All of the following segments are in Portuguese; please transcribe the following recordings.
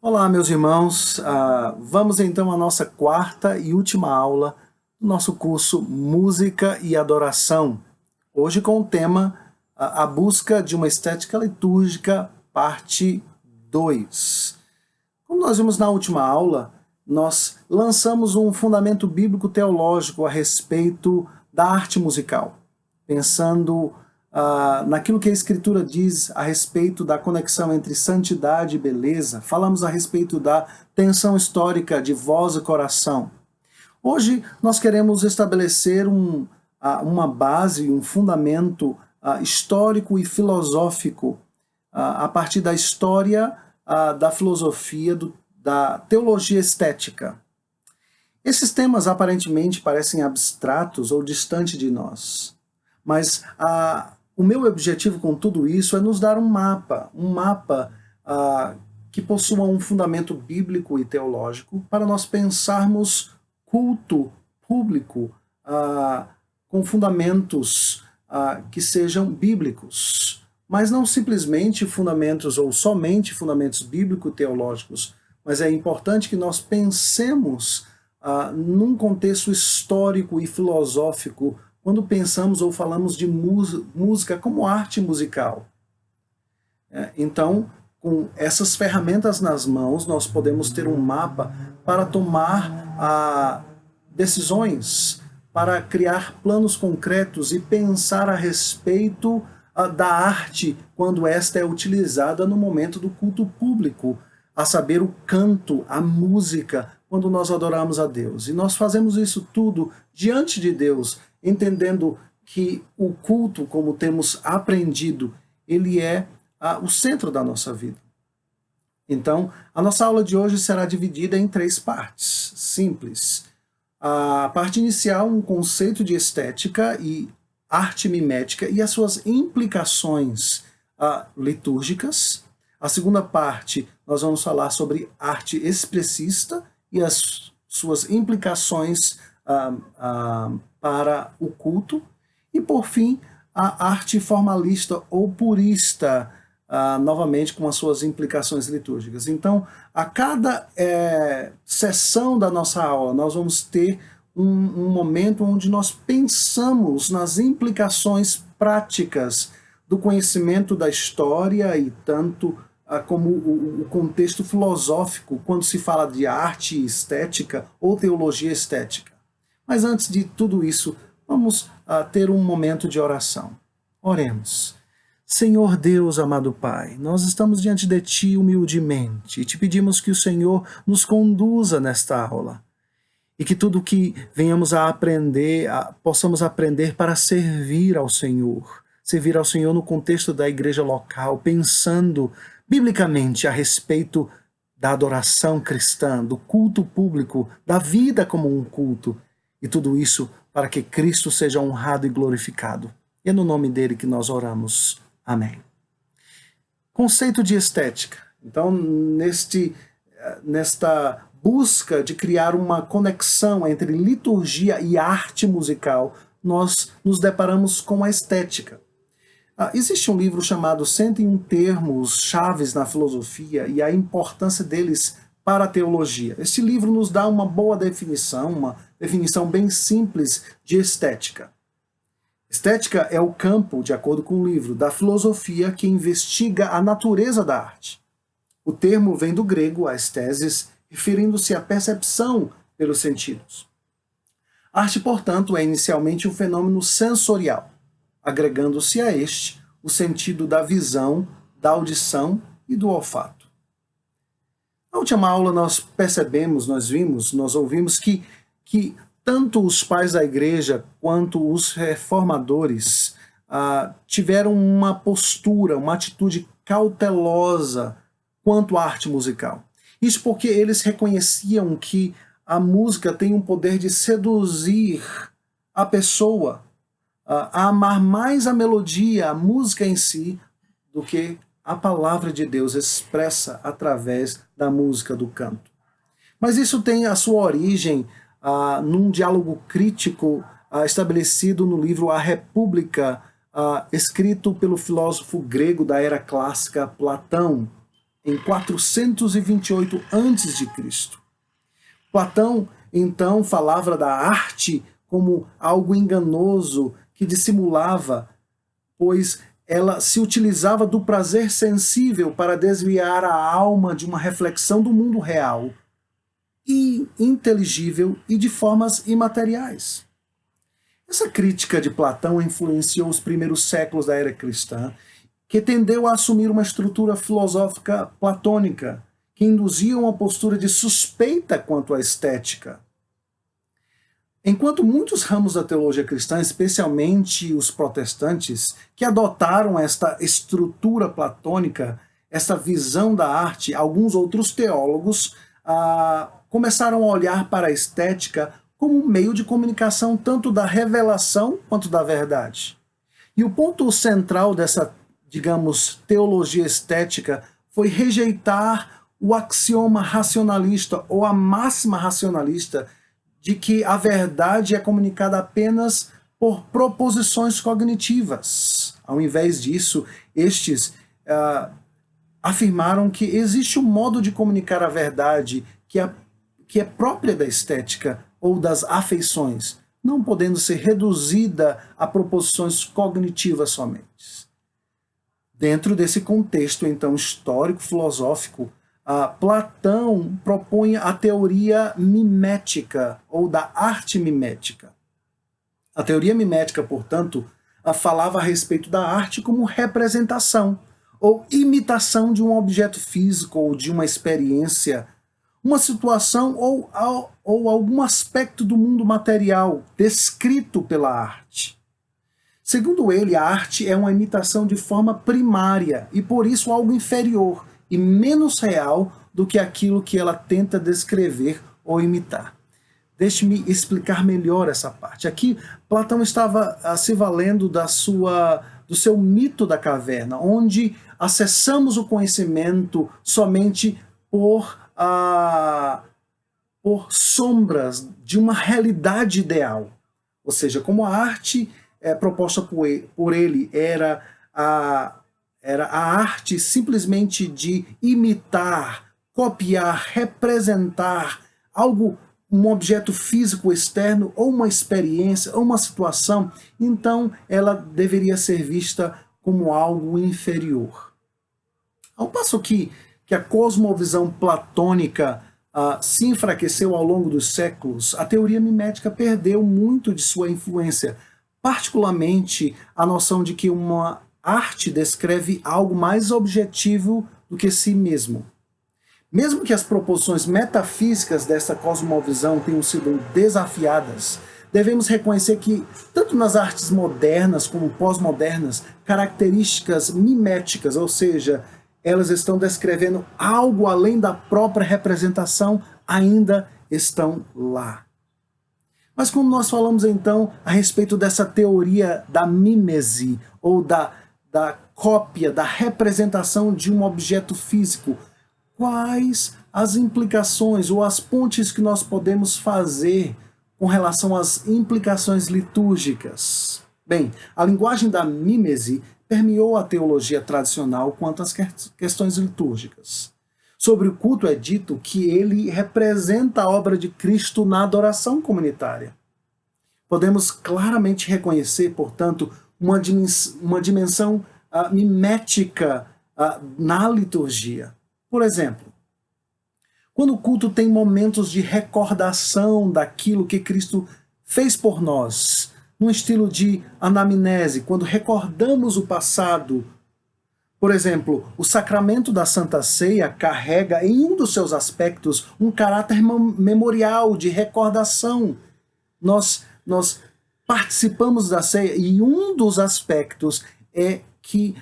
Olá, meus irmãos. Vamos então à nossa quarta e última aula do nosso curso Música e Adoração. Hoje com o tema A Busca de uma Estética Litúrgica, parte 2. Como nós vimos na última aula, nós lançamos um fundamento bíblico-teológico a respeito da arte musical, pensando naquilo que a Escritura diz a respeito da conexão entre santidade e beleza. Falamos a respeito da tensão histórica de voz e coração. Hoje nós queremos estabelecer uma base, um fundamento histórico e filosófico a partir da história da filosofia, da teologia estética. Esses temas aparentemente parecem abstratos ou distantes de nós, mas o meu objetivo com tudo isso é nos dar um mapa que possua um fundamento bíblico e teológico para nós pensarmos culto público com fundamentos que sejam bíblicos, mas não simplesmente fundamentos ou somente fundamentos bíblico-teológicos, mas é importante que nós pensemos num contexto histórico e filosófico quando pensamos ou falamos de música como arte musical. Então, com essas ferramentas nas mãos, nós podemos ter um mapa para tomar decisões, para criar planos concretos e pensar a respeito da arte quando esta é utilizada no momento do culto público, a saber, o canto, a música, quando nós adoramos a Deus. E nós fazemos isso tudo diante de Deus, entendendo que o culto, como temos aprendido, ele é o centro da nossa vida. Então, a nossa aula de hoje será dividida em 3 partes, simples. A parte inicial, um conceito de estética e arte mimética e as suas implicações litúrgicas. A segunda parte, nós vamos falar sobre arte expressista e as suas implicações para o culto. E, por fim, a arte formalista ou purista, novamente com as suas implicações litúrgicas. Então, a cada sessão da nossa aula, nós vamos ter um momento onde nós pensamos nas implicações práticas do conhecimento da história e tanto como o contexto filosófico quando se fala de arte estética ou teologia estética. Mas antes de tudo isso, vamos ter um momento de oração. Oremos. Senhor Deus, amado Pai, nós estamos diante de Ti humildemente e te pedimos que o Senhor nos conduza nesta aula e que tudo que venhamos a aprender, possamos aprender para servir ao Senhor no contexto da igreja local, pensando biblicamente a respeito da adoração cristã, do culto público, da vida como um culto, e tudo isso para que Cristo seja honrado e glorificado. E é no nome dele que nós oramos. Amém. Conceito de estética. Então, nesta busca de criar uma conexão entre liturgia e arte musical, nós nos deparamos com a estética. Existe um livro chamado 101 Termos Chaves na Filosofia e a Importância deles para a Teologia. Este livro nos dá uma boa definição, uma definição bem simples de estética. Estética é o campo, de acordo com o livro, da filosofia que investiga a natureza da arte. O termo vem do grego, aesthesis, referindo-se à percepção pelos sentidos. A arte, portanto, é inicialmente um fenômeno sensorial, agregando-se a este o sentido da visão, da audição e do olfato. Na última aula nós ouvimos que tanto os pais da igreja quanto os reformadores tiveram uma postura, uma atitude cautelosa quanto à arte musical. Isso porque eles reconheciam que a música tem um poder de seduzir a pessoa a amar mais a melodia, a música em si, do que a palavra de Deus expressa através da música, do canto. Mas isso tem a sua origem num diálogo crítico estabelecido no livro A República, escrito pelo filósofo grego da era clássica Platão, em 428 a.C. Platão, então, falava da arte como algo enganoso que dissimulava, pois ela se utilizava do prazer sensível para desviar a alma de uma reflexão do mundo real e inteligível e de formas imateriais. Essa crítica de Platão influenciou os primeiros séculos da era cristã, que tendeu a assumir uma estrutura filosófica platônica, que induzia uma postura de suspeita quanto à estética. Enquanto muitos ramos da teologia cristã, especialmente os protestantes, que adotaram esta estrutura platônica, esta visão da arte, alguns outros teólogos começaram a olhar para a estética como um meio de comunicação tanto da revelação quanto da verdade. E o ponto central dessa, digamos, teologia estética foi rejeitar o axioma racionalista ou a máxima racionalista de que a verdade é comunicada apenas por proposições cognitivas. Ao invés disso, estes afirmaram que existe um modo de comunicar a verdade que é própria da estética ou das afeições, não podendo ser reduzida a proposições cognitivas somente. Dentro desse contexto, então, histórico-filosófico, Platão propõe a teoria mimética, ou da arte mimética. A teoria mimética, portanto, falava a respeito da arte como representação, ou imitação de um objeto físico, ou de uma experiência, uma situação ou algum aspecto do mundo material descrito pela arte. Segundo ele, a arte é uma imitação de forma primária e, por isso, algo inferior e menos real do que aquilo que ela tenta descrever ou imitar. Deixe-me explicar melhor essa parte. Aqui, Platão estava se valendo do seu mito da caverna, onde acessamos o conhecimento somente por sombras de uma realidade ideal. Ou seja, como a arte proposta por ele era a arte simplesmente de imitar, copiar, representar algo, um objeto físico externo, ou uma experiência, ou uma situação, então ela deveria ser vista como algo inferior. Ao passo que a cosmovisão platônica se enfraqueceu ao longo dos séculos, a teoria mimética perdeu muito de sua influência, particularmente a noção de que uma arte descreve algo mais objetivo do que si mesmo. Mesmo que as proposições metafísicas dessa cosmovisão tenham sido desafiadas, devemos reconhecer que, tanto nas artes modernas como pós-modernas, características miméticas, ou seja, elas estão descrevendo algo além da própria representação, ainda estão lá. Mas como nós falamos então a respeito dessa teoria da mímese, ou da cópia, da representação de um objeto físico, quais as implicações ou as pontes que nós podemos fazer com relação às implicações litúrgicas? Bem, a linguagem da mímese permeou a teologia tradicional quanto às questões litúrgicas. Sobre o culto é dito que ele representa a obra de Cristo na adoração comunitária. Podemos claramente reconhecer, portanto, uma dimensão mimética na liturgia. Por exemplo, quando o culto tem momentos de recordação daquilo que Cristo fez por nós, num estilo de anamnese, quando recordamos o passado. Por exemplo, o sacramento da Santa Ceia carrega em um dos seus aspectos um caráter memorial, de recordação. Nós participamos da ceia e um dos aspectos é que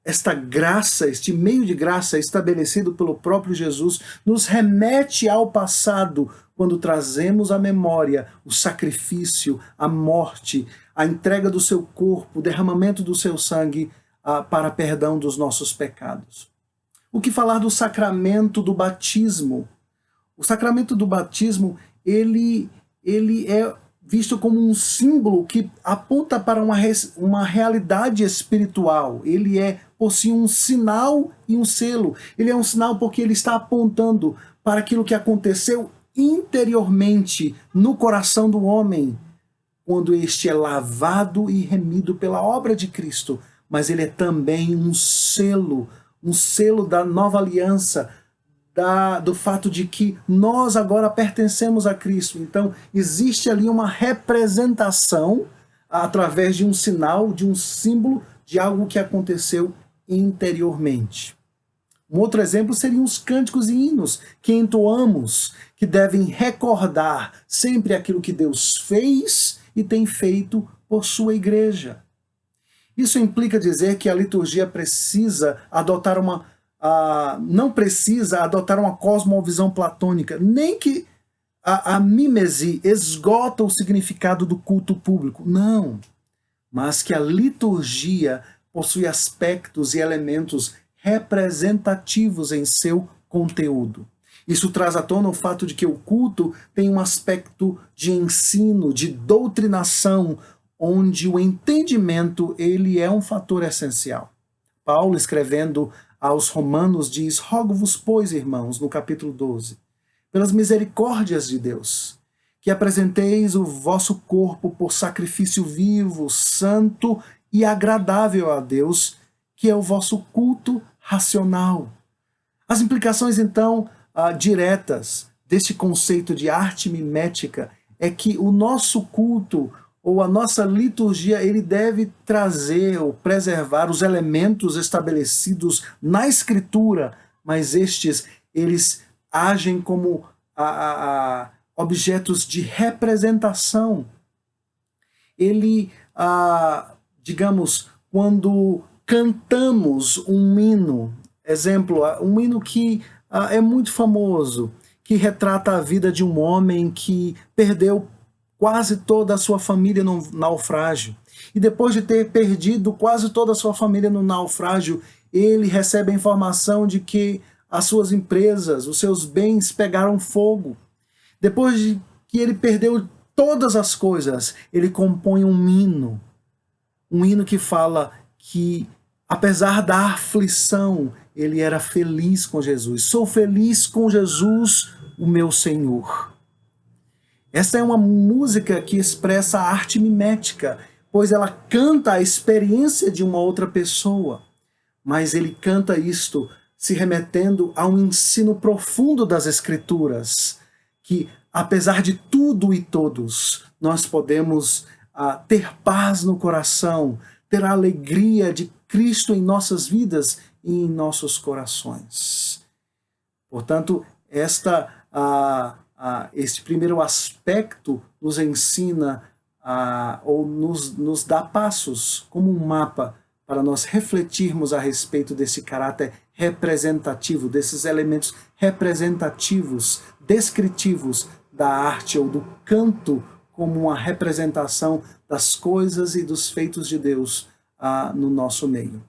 esta graça, este meio de graça estabelecido pelo próprio Jesus, nos remete ao passado, quando trazemos à memória o sacrifício, a morte, a entrega do seu corpo, o derramamento do seu sangue para perdão dos nossos pecados. O que falar do sacramento do batismo? O sacramento do batismo, ele é visto como um símbolo que aponta para uma realidade espiritual. Ele possui um sinal e um selo. Ele é um sinal porque ele está apontando para aquilo que aconteceu interiormente no coração do homem, quando este é lavado e remido pela obra de Cristo. Mas ele é também um selo da nova aliança, do fato de que nós agora pertencemos a Cristo. Então, existe ali uma representação através de um sinal, de um símbolo, de algo que aconteceu interiormente. Um outro exemplo seriam os cânticos e hinos que entoamos, que devem recordar sempre aquilo que Deus fez e tem feito por sua igreja. Isso implica dizer que a liturgia precisa adotar não precisa adotar uma cosmovisão platônica, nem que a mímese esgota o significado do culto público. Não, mas que a liturgia possui aspectos e elementos representativos em seu conteúdo. Isso traz à tona o fato de que o culto tem um aspecto de ensino, de doutrinação, onde o entendimento ele é um fator essencial. Paulo, escrevendo aos Romanos, diz: rogo-vos, pois, irmãos, no capítulo 12, pelas misericórdias de Deus, que apresenteis o vosso corpo por sacrifício vivo, santo e agradável a Deus, que é o vosso culto racional. As implicações, então, diretas deste conceito de arte mimética é que o nosso culto, ou a nossa liturgia, ele deve trazer ou preservar os elementos estabelecidos na Escritura, mas eles agem como objetos de representação. Digamos, quando cantamos um hino, exemplo, um hino que é muito famoso, que retrata a vida de um homem que perdeu quase toda a sua família no naufrágio. E depois de ter perdido quase toda a sua família no naufrágio, ele recebe a informação de que as suas empresas, os seus bens pegaram fogo. Depois de que ele perdeu todas as coisas, ele compõe um hino que fala que, apesar da aflição, ele era feliz com Jesus. Sou feliz com Jesus, o meu Senhor. Essa é uma música que expressa a arte mimética, pois ela canta a experiência de uma outra pessoa, mas ele canta isto se remetendo a um ensino profundo das Escrituras, que, apesar de tudo e todos, nós podemos ter paz no coração, ter a alegria de Cristo em nossas vidas e em nossos corações. Portanto, este primeiro aspecto nos ensina ou nos dá passos como um mapa para nós refletirmos a respeito desse caráter representativo, desses elementos representativos, descritivos da arte ou do canto como uma representação das coisas e dos feitos de Deus no nosso meio.